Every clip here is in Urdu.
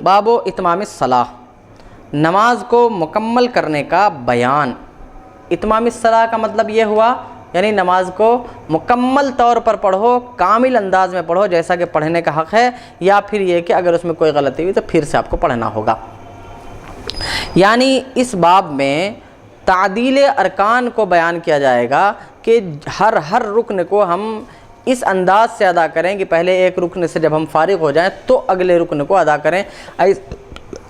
باب اتمام الصلاح، نماز کو مکمل کرنے کا بیان۔ اتمام الصلاح کا مطلب یہ ہوا یعنی نماز کو مکمل طور پر پڑھو، کامل انداز میں پڑھو جیسا کہ پڑھنے کا حق ہے، یا پھر یہ کہ اگر اس میں کوئی غلطی ہوئی تو پھر سے آپ کو پڑھنا ہوگا۔ یعنی اس باب میں تعدیل ارکان کو بیان کیا جائے گا کہ ہر رکن کو ہم اس انداز سے ادا کریں کہ پہلے ایک رکن سے جب ہم فارغ ہو جائیں تو اگلے رکن کو ادا کریں۔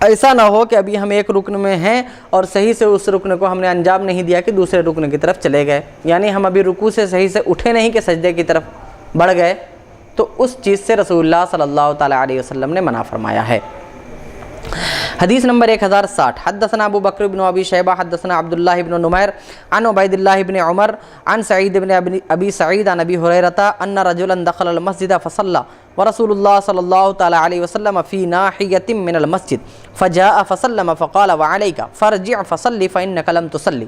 ایسا نہ ہو کہ ابھی ہم ایک رکن میں ہیں اور صحیح سے اس رکن کو ہم نے انجام نہیں دیا کہ دوسرے رکن کی طرف چلے گئے، یعنی ہم ابھی رکوع سے صحیح سے اٹھے نہیں کہ سجدے کی طرف بڑھ گئے، تو اس چیز سے رسول اللہ صلی اللہ تعالیٰ علیہ وسلم نے منع فرمایا ہے۔ حدیث نمبر 1060، حدثنا ابو بکر بن ابی شیبہ حدثنا عبداللہ بن نمیر عن عبید اللہ بن عمر عن سعید بن ابی سعید عن ابی ہریرہ ان رجلا دخل المسجد فصلى ورسول اللہ صلی اللہ تعالی علیہ وسلم فی ناحیۃ من المسجد فجاء فسلم فقال وعلیک فارجع فصلی فانک لم تصلی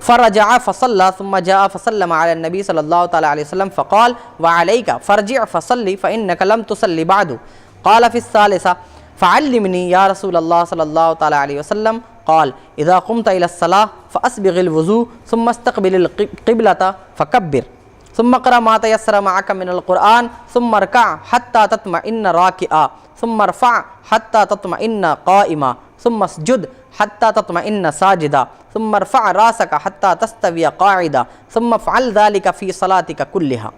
فرجع فصلى ثم جاء فسلم على النبي صلی اللہ تعالی علیہ وسلم فقال وعلیک فارجع فصلی فانک لم تصلی بعد قال فی الثالثہ فعلمنی یا رسول اللہ صلی اللہ تعالی علیہ وسلم قال اذا قمت الى الصلاة فاسبغ الوضوء ثم استقبل القبلة فكبر ثم اقرأ ما تيسر معك من القرآن ثم اركع حتى تطمئن راكعا ثم ارفع حتى تطمئن قائما ثم اسجد حتى تطمئن ساجدا ثم ارفع راسك حتى تستوي قاعدا ثم افعل ذلك في صلاتك كلها۔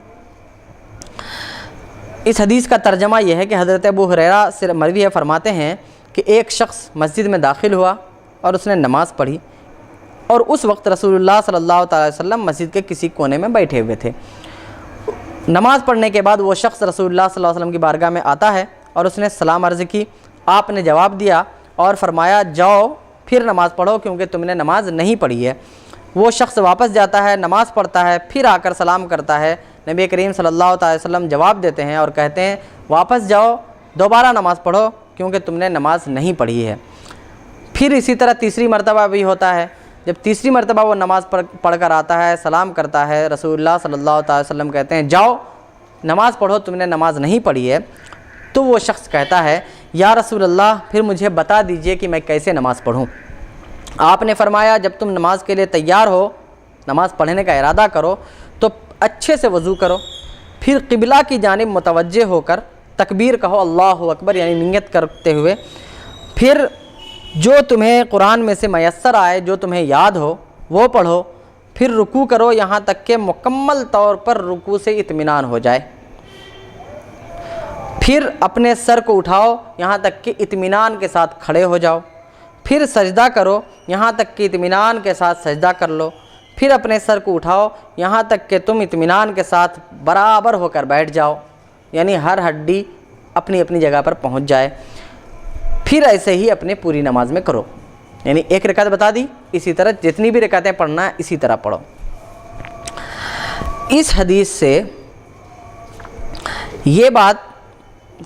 اس حدیث کا ترجمہ یہ ہے کہ حضرت ابو ہریرہ سے مروی ہے، فرماتے ہیں کہ ایک شخص مسجد میں داخل ہوا اور اس نے نماز پڑھی، اور اس وقت رسول اللہ صلی اللہ تعالی وسلم مسجد کے کسی کونے میں بیٹھے ہوئے تھے۔ نماز پڑھنے کے بعد وہ شخص رسول اللہ صلی اللہ علیہ وسلم کی بارگاہ میں آتا ہے اور اس نے سلام عرض کی، آپ نے جواب دیا اور فرمایا جاؤ پھر نماز پڑھو کیونکہ تم نے نماز نہیں پڑھی ہے۔ وہ شخص واپس جاتا ہے، نماز پڑھتا ہے، پھر آ کر سلام کرتا ہے۔ نبی کریم صلی اللہ تعالی وسلم جواب دیتے ہیں اور کہتے ہیں واپس جاؤ، دوبارہ نماز پڑھو کیونکہ تم نے نماز نہیں پڑھی ہے۔ پھر اسی طرح تیسری مرتبہ بھی ہوتا ہے، جب تیسری مرتبہ وہ نماز پڑھ کر آتا ہے، سلام کرتا ہے، رسول اللہ صلی اللہ تعالی وسلم کہتے ہیں جاؤ نماز پڑھو، تم نے نماز نہیں پڑھی ہے۔ تو وہ شخص کہتا ہے یا رسول اللہ پھر مجھے بتا دیجئے کہ میں کیسے نماز پڑھوں۔ آپ نے فرمایا جب تم نماز کے لیے تیار ہو، نماز پڑھنے کا ارادہ کرو تو اچھے سے وضو کرو، پھر قبلہ کی جانب متوجہ ہو کر تکبیر کہو اللہ اکبر یعنی نیت کرتے ہوئے، پھر جو تمہیں قرآن میں سے میسر آئے، جو تمہیں یاد ہو وہ پڑھو، پھر رکوع کرو یہاں تک کہ مکمل طور پر رکوع سے اطمینان ہو جائے، پھر اپنے سر کو اٹھاؤ یہاں تک کہ اطمینان کے ساتھ کھڑے ہو جاؤ، پھر سجدہ کرو یہاں تک کہ اطمینان کے ساتھ سجدہ کر لو، پھر اپنے سر کو اٹھاؤ یہاں تک کہ تم اطمینان کے ساتھ برابر ہو کر بیٹھ جاؤ، یعنی ہر ہڈی اپنی اپنی جگہ پر پہنچ جائے، پھر ایسے ہی اپنے پوری نماز میں کرو۔ یعنی ایک رکعت بتا دی، اسی طرح جتنی بھی رکعتیں پڑھنا ہے اسی طرح پڑھو۔ اس حدیث سے یہ بات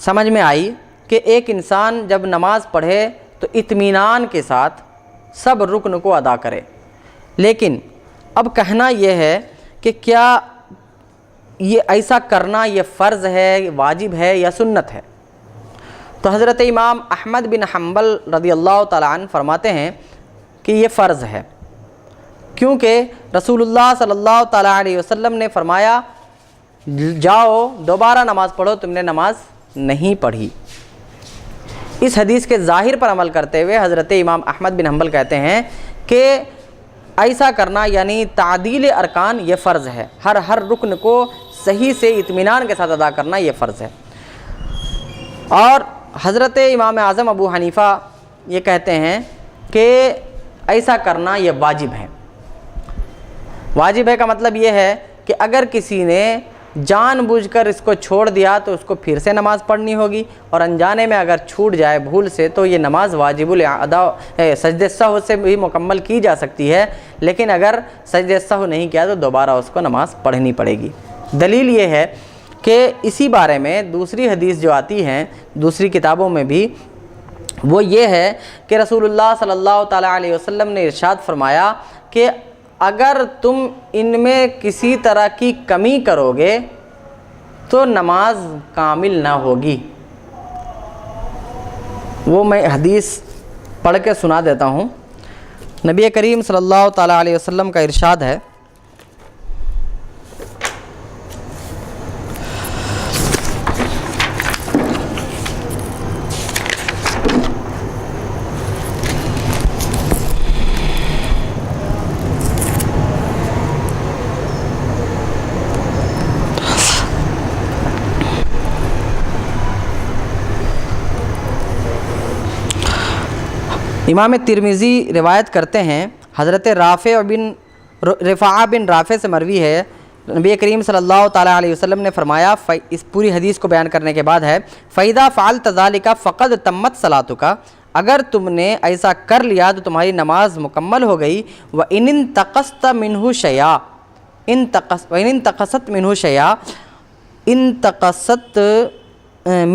سمجھ میں آئی کہ ایک انسان جب نماز پڑھے تو اطمینان کے ساتھ سب رکن کو ادا کرے، لیکن اب کہنا یہ ہے کہ کیا یہ ایسا کرنا یہ فرض ہے، واجب ہے یا سنت ہے؟ تو حضرت امام احمد بن حنبل رضی اللہ تعالیٰ عنہ فرماتے ہیں کہ یہ فرض ہے، کیونکہ رسول اللہ صلی اللہ تعالیٰ علیہ وسلم نے فرمایا جاؤ دوبارہ نماز پڑھو، تم نے نماز نہیں پڑھی۔ اس حدیث کے ظاہر پر عمل کرتے ہوئے حضرت امام احمد بن حنبل کہتے ہیں کہ ایسا کرنا یعنی تعدیل ارکان یہ فرض ہے، ہر رکن کو صحیح سے اطمینان کے ساتھ ادا کرنا یہ فرض ہے۔ اور حضرت امام اعظم ابو حنیفہ یہ کہتے ہیں کہ ایسا کرنا یہ واجب ہے۔ واجب ہے کا مطلب یہ ہے کہ اگر کسی نے جان بوجھ کر اس کو چھوڑ دیا تو اس کو پھر سے نماز پڑھنی ہوگی، اور انجانے میں اگر چھوٹ جائے بھول سے تو یہ نماز واجب الادا سجدہ سہو سے بھی مکمل کی جا سکتی ہے، لیکن اگر سجدہ سہو نہیں کیا تو دوبارہ اس کو نماز پڑھنی پڑے گی۔ دلیل یہ ہے کہ اسی بارے میں دوسری حدیث جو آتی ہیں دوسری کتابوں میں بھی، وہ یہ ہے کہ رسول اللہ صلی اللہ تعالیٰ علیہ وسلم نے ارشاد فرمایا کہ اگر تم ان میں کسی طرح کی کمی کرو گے تو نماز کامل نہ ہوگی۔ وہ میں حدیث پڑھ کے سنا دیتا ہوں۔ نبی کریم صلی اللہ تعالیٰ علیہ وسلم کا ارشاد ہے، امام ترمذی روایت کرتے ہیں، حضرت رفاعہ بن رافع سے مروی ہے، نبی کریم صلی اللہ تعالیٰ علیہ وسلم نے فرمایا، اس پوری حدیث کو بیان کرنے کے بعد ہے، فَإِذَا فَعَلْتَ ذَلِكَ فَقَدْ تَمَّتْ صَلَاتُكَ، اگر تم نے ایسا کر لیا تو تمہاری نماز مکمل ہو گئی۔ وَإِنِ انْتَقَصْتَ مِنْهُ شَيْئًا، وَإِنِ انْتَقَصَتْ مِنْهُ شَيْئًا انْتَقَصَتْ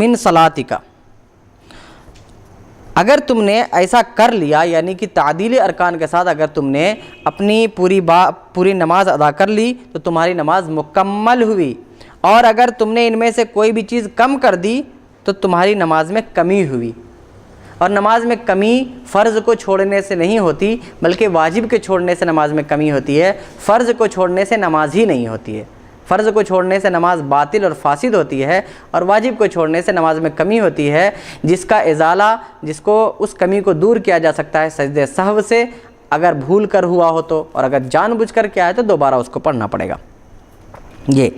مِنْ صَلَاتِكَ، اگر تم نے ایسا کر لیا، یعنی کہ تعدیل ارکان کے ساتھ اگر تم نے اپنی پوری نماز ادا کر لی تو تمہاری نماز مکمل ہوئی، اور اگر تم نے ان میں سے کوئی بھی چیز کم کر دی تو تمہاری نماز میں کمی ہوئی۔ اور نماز میں کمی فرض کو چھوڑنے سے نہیں ہوتی، بلکہ واجب کے چھوڑنے سے نماز میں کمی ہوتی ہے، فرض کو چھوڑنے سے نماز ہی نہیں ہوتی ہے۔ فرض کو چھوڑنے سے نماز باطل اور فاسد ہوتی ہے، اور واجب کو چھوڑنے سے نماز میں کمی ہوتی ہے، جس کا ازالہ، جس کو اس کمی کو دور کیا جا سکتا ہے سجدہ سہو سے، اگر بھول کر ہوا ہو تو، اور اگر جان بوجھ کر کیا ہے تو دوبارہ اس کو پڑھنا پڑے گا۔ یہ